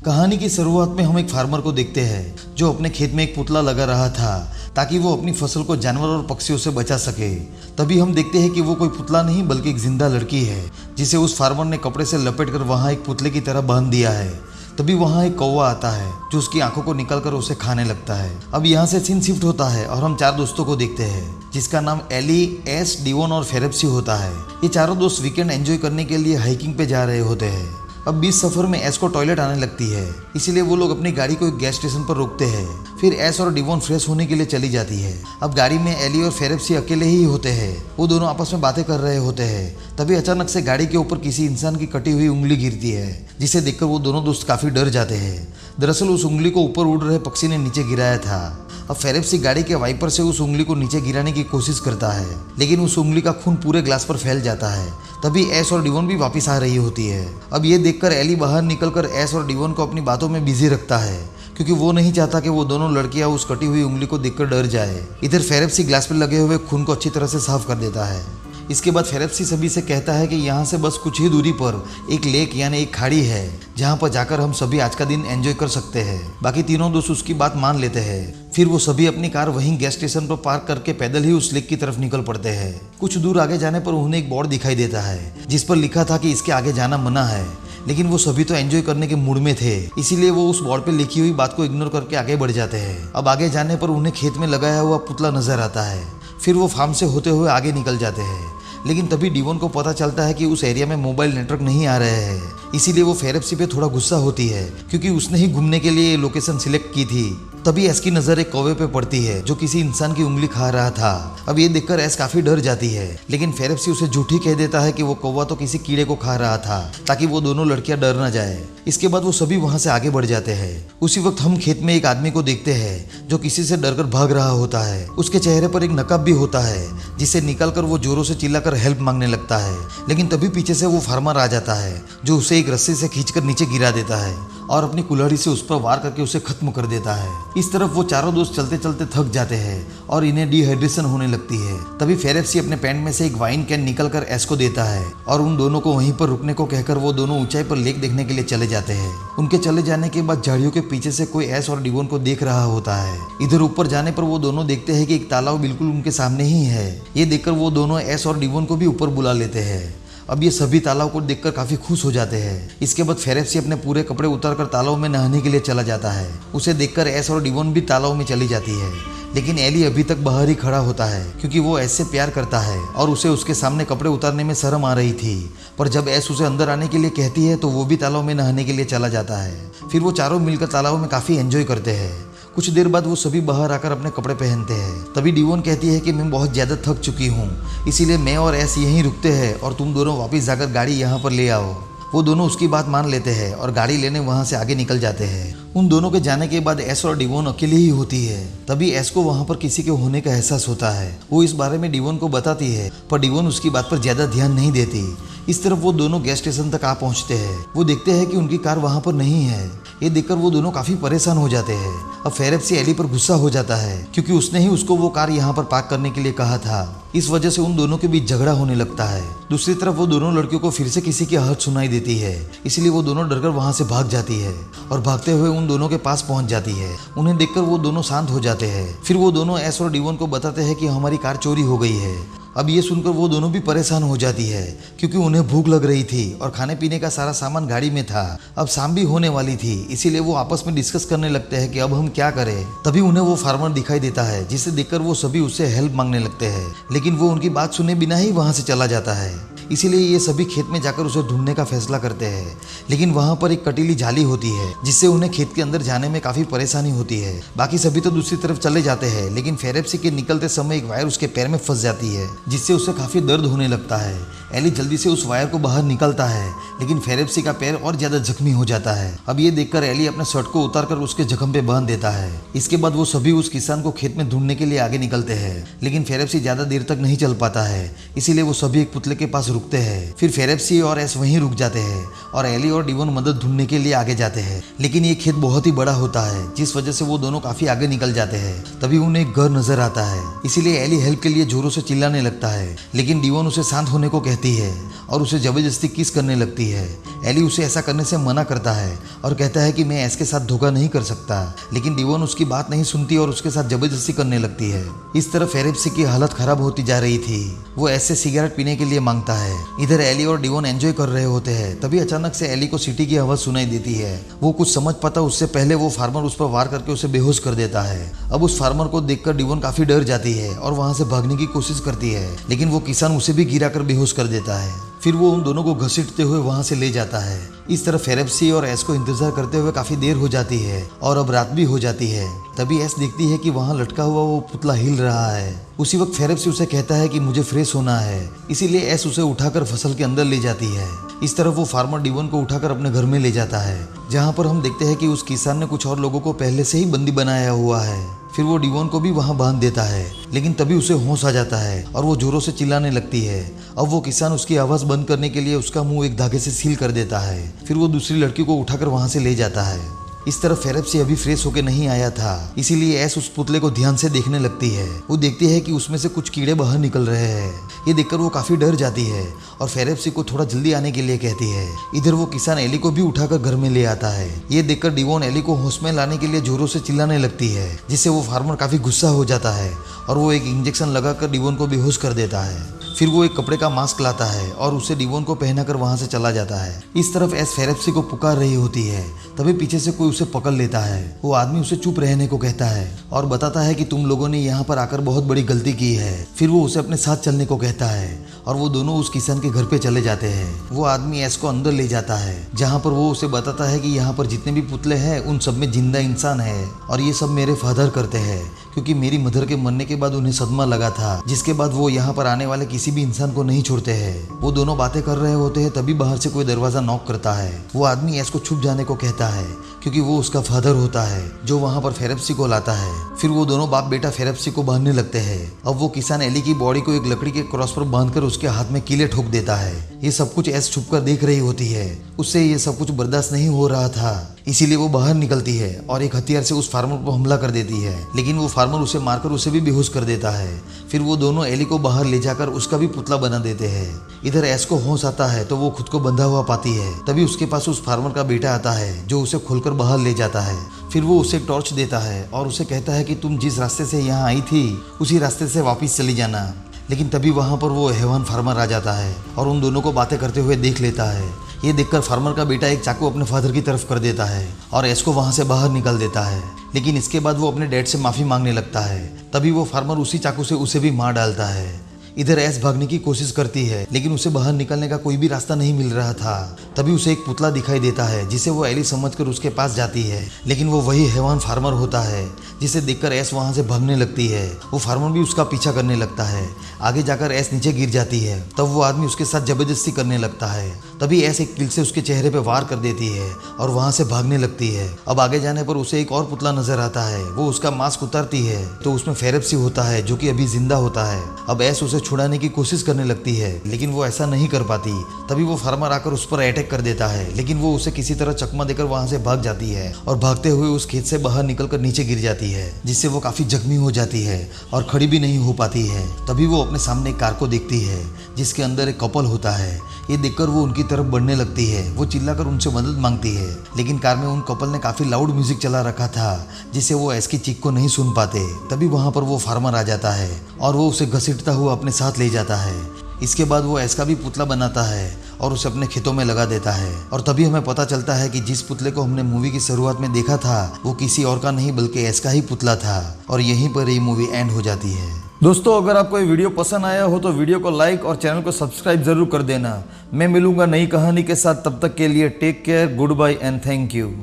कहानी की शुरुआत में हम एक फार्मर को देखते हैं जो अपने खेत में एक पुतला लगा रहा था ताकि वो अपनी फसल को जानवर और पक्षियों से बचा सके। तभी हम देखते हैं कि वो कोई पुतला नहीं बल्कि एक जिंदा लड़की है जिसे उस फार्मर ने कपड़े से लपेटकर वहाँ एक पुतले की तरह बांध दिया है। तभी वहाँ एक कौवा आता है जो उसकी आंखों को निकालकर उसे खाने लगता है। अब यहाँ से सीन शिफ्ट होता है और हम 4 दोस्तों को देखते हैं जिसका नाम एली, एस, डिवोन और फेरेप्सी होता है। ये चारों दोस्त वीकेंड एंजॉय करने के लिए हाइकिंग पे जा रहे होते हैं। अब बीच सफर में एस को टॉयलेट आने लगती है, इसीलिए वो लोग अपनी गाड़ी को एक गैस स्टेशन पर रोकते हैं। फिर एस और डिवोन फ्रेश होने के लिए चली जाती है। अब गाड़ी में एली और फेरेप्सी अकेले ही होते हैं। वो दोनों आपस में बातें कर रहे होते हैं। तभी अचानक से गाड़ी के ऊपर किसी इंसान की कटी हुई उंगली गिरती है जिसे देखकर वो दोनों दोस्त काफी डर जाते हैं। दरअसल उस उंगली को ऊपर उड़ रहे पक्षी ने नीचे गिराया था। अब फेरेप्सी गाड़ी के वाइपर से उस उंगली को नीचे गिराने की कोशिश करता है, लेकिन उस उंगली का खून पूरे ग्लास पर फैल जाता है। तभी एस और डिवोन भी वापस आ रही होती है। अब ये देखकर एली बाहर निकलकर एस और डिवोन को अपनी बातों में बिजी रखता है क्योंकि वो नहीं चाहता कि वो दोनों लड़कियां उस कटी हुई उंगली को देखकर डर जाए। इधर फेरेप्सी ग्लास पर लगे हुए खून को अच्छी तरह से साफ कर देता है। इसके बाद फेरेप्सी सभी से कहता है कि यहाँ से बस कुछ ही दूरी पर एक लेक यानी एक खाड़ी है जहाँ पर जाकर हम सभी आज का दिन एंजॉय कर सकते हैं। बाकी तीनों दोस्त उसकी बात मान लेते हैं। फिर वो सभी अपनी कार वहीं गैस स्टेशन पर पार्क करके पैदल ही उस लेक की तरफ निकल पड़ते हैं। कुछ दूर आगे जाने पर उन्हें एक बोर्ड दिखाई देता है जिस पर लिखा था कि इसके आगे जाना मना है, लेकिन वो सभी तो एंजॉय करने के मूड में थे, इसीलिए वो उस बोर्ड पे लिखी हुई बात को इग्नोर करके आगे बढ़ जाते हैं। अब आगे जाने पर उन्हें खेत में लगाया हुआ पुतला नजर आता है। फिर वो फार्म से होते हुए आगे निकल जाते हैं, लेकिन तभी डिवोन को पता चलता है कि उस एरिया में मोबाइल नेटवर्क नहीं आ रहे हैं। इसीलिए वो फेरेप्सी पे थोड़ा गुस्सा होती है क्योंकि उसने ही घूमने के लिए लोकेशन सिलेक्ट की थी। तभी एस की नज़र एक कौवे पे पड़ती है जो किसी इंसान की उंगली खा रहा था। अब ये देखकर एस काफी डर जाती है, लेकिन फेरेप्सी उसे झूठी कह देता है कि वो कौवा तो किसी कीड़े को खा रहा था ताकि वो दोनों लड़कियां डर न जाए। इसके बाद वो सभी वहां से आगे बढ़ जाते हैं। उसी वक्त हम खेत में एक आदमी को देखते हैं जो किसी से डरकर भाग रहा होता है। उसके चेहरे पर एक नकाब भी होता है जिसे निकालकर वो जोरों से चिल्लाकर हेल्प मांगने लगता है, लेकिन तभी पीछे से वो फार्मर आ जाता है जो उसे एक रस्सी से खींचकर नीचे गिरा देता है और अपनी कुल्हाड़ी से उस पर वार करके उसे खत्म कर देता है। इस तरफ वो चारों दोस्त चलते चलते थक जाते हैं और इन्हें डिहाइड्रेशन होने लगती है। तभी फेरेप्सी अपने पैंट में से एक वाइन कैन निकलकर एस को देता है और उन दोनों को वहीं पर रुकने को कहकर वो दोनों ऊंचाई पर लेक देखने के लिए चले जाते हैं। उनके चले जाने के बाद झाड़ियों के पीछे से कोई एस और डिवोन को देख रहा होता है। इधर ऊपर जाने पर वो दोनों देखते हैं कि एक तालाब बिल्कुल उनके सामने ही है। ये देखकर वो दोनों एस और डिवोन को भी ऊपर बुला लेते हैं। अब ये सभी तालाब को देखकर काफी खुश हो जाते हैं। इसके बाद फेरेप्सी अपने पूरे कपड़े उतारकर तालाब में नहाने के लिए चला जाता है। उसे देखकर एस और डिवोन भी तालाब में चली जाती है, लेकिन एली अभी तक बाहर ही खड़ा होता है क्योंकि वो एस से प्यार करता है और उसे उसके सामने कपड़े उतारने में शर्म आ रही थी। पर जब एस उसे अंदर आने के लिए कहती है तो वो भी तालाब में नहाने के लिए चला जाता है। फिर वो चारों मिलकर तालाब में काफी एंजॉय करते हैं। कुछ देर बाद वो सभी बाहर आकर अपने कपड़े पहनते हैं। तभी डिवोन कहती है कि मैं बहुत ज़्यादा थक चुकी हूँ, इसीलिए मैं और एस यहीं रुकते हैं और तुम दोनों वापस जाकर गाड़ी यहाँ पर ले आओ। वो दोनों उसकी बात मान लेते हैं और गाड़ी लेने वहाँ से आगे निकल जाते हैं। उन दोनों के जाने के बाद एस और डिवोन अकेले ही होती है। तभी एस को वहाँ पर किसी के होने का एहसास होता है। वो इस बारे में डिवोन को बताती है, पर डिवोन उसकी बात पर ज़्यादा ध्यान नहीं देती। इस तरफ वो दोनों गैस स्टेशन तक आ पहुँचते हैं। वो देखते हैं कि उनकी कार वहाँ पर नहीं है। ये देखकर वो दोनों काफी परेशान हो जाते हैं। अब फेरेप्सी एली पर गुस्सा हो जाता है क्योंकि उसने ही उसको वो कार यहाँ पर पार्क करने के लिए कहा था। इस वजह से उन दोनों के बीच झगड़ा होने लगता है। दूसरी तरफ वो दोनों लड़कियों को फिर से किसी की आहट सुनाई देती है, इसलिए वो दोनों डरकर वहां से भाग जाती है और भागते हुए उन दोनों के पास पहुंच जाती है। उन्हें देखकर वो दोनों शांत हो जाते हैं। फिर वो दोनों एस और डिवोन को बताते हैं कि हमारी कार चोरी हो गई है। अब ये सुनकर वो दोनों भी परेशान हो जाती है क्योंकि उन्हें भूख लग रही थी और खाने पीने का सारा सामान गाड़ी में था। अब शाम भी होने वाली थी, इसीलिए वो आपस में डिस्कस करने लगते हैं कि अब हम क्या करें। तभी उन्हें वो फार्मर दिखाई देता है जिसे देखकर वो सभी उससे हेल्प मांगने लगते हैं, लेकिन वो उनकी बात सुने बिना ही वहां से चला जाता है। इसीलिए ये सभी खेत में जाकर उसे ढूंढने का फैसला करते हैं, लेकिन वहां पर एक कटीली जाली होती है जिससे उन्हें खेत के अंदर जाने में काफी परेशानी होती है। बाकी सभी तो दूसरी तरफ चले जाते हैं, लेकिन फेरेप्सी के निकलते समय एक वायर उसके पैर में फंस जाती है जिससे उसे काफी दर्द होने लगता है। एली जल्दी से उस वायर को बाहर निकलता है, लेकिन फेरेप्सी का पैर और ज्यादा जख्मी हो जाता है। अब ये देखकर एली अपने शर्ट को उतारकर उसके जख्म पे बांध देता है। इसके बाद वो सभी उस किसान को खेत में ढूंढने के लिए आगे निकलते हैं, लेकिन फेरेप्सी ज्यादा देर तक नहीं चल पाता है, इसीलिए वो सभी एक पुतले के पास रुकते हैं। फिर फेरेप्सी और एस वहीं रुक जाते हैं और एली और डिवोन मदद ढूंढने के लिए आगे जाते हैं। लेकिन ये खेत बहुत ही बड़ा होता है, जिस वजह से वो दोनों काफी आगे निकल जाते हैं। तभी उन्हें एक घर नजर आता है, इसीलिए एली हेल्प के लिए जोरों से चिल्लाने लगता है। लेकिन डिवोन उसे शांत होने को कहती है और उसे जबरदस्ती किस करने लगती है। एली उसे ऐसा करने से मना करता है और कहता है कि मैं एस के साथ धोखा नहीं कर सकता। लेकिन डिवोन उसकी बात नहीं सुनती और उसके साथ जबरदस्ती करने लगती है। इस तरह फेरेप्सी की हालत खराब होती जा रही थी। वो एस से सिगरेट पीने के लिए मांगता है। इधर एली और डिवोन एंजॉय कर रहे होते हैं। तभी अचानक से एली को सीटी की आवाज सुनाई देती है। वो कुछ समझ पाता उससे पहले वो फार्मर उस पर वार करके उसे बेहोश कर देता है। अब उस फार्मर को देखकर डिवोन काफी डर जाती है और वहां से भागने की कोशिश करती है, लेकिन वो किसान उसे भी गिरा कर बेहोश कर देता है। फिर वो उन दोनों को घसीटते हुए वहां से ले जाता है। इस तरह फेरेप्सी और एस को इंतजार करते हुए काफी देर हो जाती है और अब रात भी हो जाती है। तभी एस देखती है कि वहां लटका हुआ वो पुतला हिल रहा है। उसी वक्त फेरेप्सी उसे कहता है कि मुझे फ्रेश होना है, इसीलिए एस उसे उठाकर फसल के अंदर ले जाती है। इस तरह वो फार्मर डिवोन को उठाकर अपने घर में ले जाता है, जहाँ पर हम देखते हैं कि उस किसान ने कुछ और लोगों को पहले से ही बंदी बनाया हुआ है। फिर वो डिवोन को भी वहां बांध देता है, लेकिन तभी उसे होश आ जाता है और वो जोरों से चिल्लाने लगती है। अब वो किसान उसकी आवाज बंद करने के लिए उसका मुंह एक धागे से सील कर देता है। फिर वो दूसरी लड़की को उठाकर वहां से ले जाता है। इस तरह फेरेप्सी अभी फ्रेश होके नहीं आया था, इसीलिए एस उस पुतले को ध्यान से देखने लगती है। वो देखती है कि उसमें से कुछ कीड़े बाहर निकल रहे हैं। ये देखकर वो काफी डर जाती है और फेरेप्सी को थोड़ा जल्दी आने के लिए कहती है। इधर वो किसान एली को भी उठाकर घर में ले आता है। ये देखकर डिवोन एली को होश में लाने के लिए जोरों से चिल्लाने लगती है, जिससे वो फार्मर काफी गुस्सा हो जाता है और वो एक इंजेक्शन लगाकर डिवोन को बेहोश कर देता है। फिर वो एक कपड़े का मास्क लाता है और उसे डिवोन को पहनाकर वहां से चला जाता है। इस तरफ एस फेरेप्सी को पुकार रही होती है, तभी पीछे से कोई उसे पकड़ लेता है। वो आदमी उसे चुप रहने को कहता है और बताता है कि तुम लोगों ने यहाँ पर आकर बहुत बड़ी गलती की है। फिर वो उसे अपने साथ चलने को कहता है और वो दोनों उस किसान के घर पे चले जाते हैं। वो आदमी एस को अंदर ले जाता है, जहाँ पर वो उसे बताता है कि यहाँ पर जितने भी पुतले हैं उन सब में जिंदा इंसान है और ये सब मेरे फादर करते हैं, क्योंकि मेरी मदर के मरने के बाद उन्हें सदमा लगा था, जिसके बाद वो यहाँ पर आने वाले किसी भी इंसान को नहीं छोड़ते हैं। वो दोनों बातें कर रहे होते हैं, तभी बाहर से कोई दरवाजा नॉक करता है। वो आदमी एस को छुप जाने को कहता है, क्योंकि वो उसका फादर होता है जो वहाँ पर फेरेप्सी को लाता है। फिर वो दोनों बाप बेटा फेरेप्सी को बांधने लगते हैं। अब वो किसान एली की बॉडी को एक लकड़ी के क्रॉस पर बांधकर उसके हाथ में कीले ठोक देता है। ये सब कुछ एस छुपकर देख रही होती है। उससे ये सब कुछ बर्दाश्त नहीं हो रहा था, इसीलिए वो बाहर निकलती है और एक हथियार से उस फार्मर पर हमला कर देती है, लेकिन वो फार्मर उसे मारकर उसे भी बेहोश कर देता है। फिर वो दोनों एली को बाहर ले जाकर उसका भी पुतला बना देते हैं। इधर एस को होश आता है तो वो खुद को बंधा हुआ पाती है। तभी उसके पास उस फार्मर का बेटा आता है, जो उसे खोलकर बाहर ले जाता है। फिर वो उसे टॉर्च देता है और उसे कहता है कि तुम जिस रास्ते से यहाँ आई थी उसी रास्ते से वापस चली जाना। लेकिन तभी वहाँ पर वो हैवान फार्मर आ जाता है और उन दोनों को बातें करते हुए देख लेता है। ये देखकर फार्मर का बेटा एक चाकू अपने फादर की तरफ कर देता है और एस को वहाँ से बाहर निकाल देता है। लेकिन इसके बाद वो अपने डैड से माफ़ी मांगने लगता है। तभी वो फार्मर उसी चाकू से उसे भी मार डालता है। इधर एस भागने की कोशिश करती है, लेकिन उसे बाहर निकलने का कोई भी रास्ता नहीं मिल रहा था। तभी उसे एक पुतला दिखाई देता है, जिसे वो एली समझकर उसके पास जाती है, लेकिन वो वही हैवान फार्मर होता है, जिसे देखकर एस वहां से भागने लगती है। वो फार्मर भी उसका पीछा करने लगता है। आगे जाकर एस नीचे गिर जाती है। तब वो आदमी उसके साथ जबरदस्ती करने लगता है। तभी एस एक कील से उसके चेहरे पे वार कर देती है और वहां से भागने लगती है। अब आगे जाने पर उसे एक और पुतला नजर आता है। वो उसका मास्क उतारती है तो उसमें फेरेप्सी होता है, जो कि अभी जिंदा होता है। अब एस उसे छुड़ाने की कोशिश करने लगती है, लेकिन वो ऐसा नहीं कर पाती। तभी वो फार्मर आकर उस पर अटैक कर देता है, लेकिन वो उसे किसी तरह चकमा देकर वहां से भाग जाती है और भागते हुए उस खेत से बाहर निकलकर नीचे गिर जाती है, जिससे वो काफी जख्मी हो जाती है और खड़ी भी नहीं हो पाती है। तभी वो अपने सामने एक कार को देखती है, जिसके अंदर एक कपल होता है। ये देखकर वो उनकी तरफ बढ़ने लगती है। वो चिल्लाकर उनसे मदद मांगती है, लेकिन कार में उन कपल ने काफी लाउड म्यूजिक चला रखा था, जिससे वो एस की चीख को नहीं सुन पाते। तभी वहां पर वो फार्मर आ जाता है और वो उसे घसीटता हुआ अपने साथ ले जाता है। इसके बाद वो एस का भी पुतला बनाता है और उसे अपने खेतों में लगा देता है। और तभी हमें पता चलता है कि जिस पुतले को हमने मूवी की शुरुआत में देखा था वो किसी और का नहीं बल्कि एस का ही पुतला था। और यहीं पर ये मूवी एंड हो जाती है। दोस्तों, अगर आपको ये वीडियो पसंद आया हो तो वीडियो को लाइक और चैनल को सब्सक्राइब जरूर कर देना। मैं मिलूंगा नई कहानी के साथ, तब तक के लिए take care, goodbye and thank you.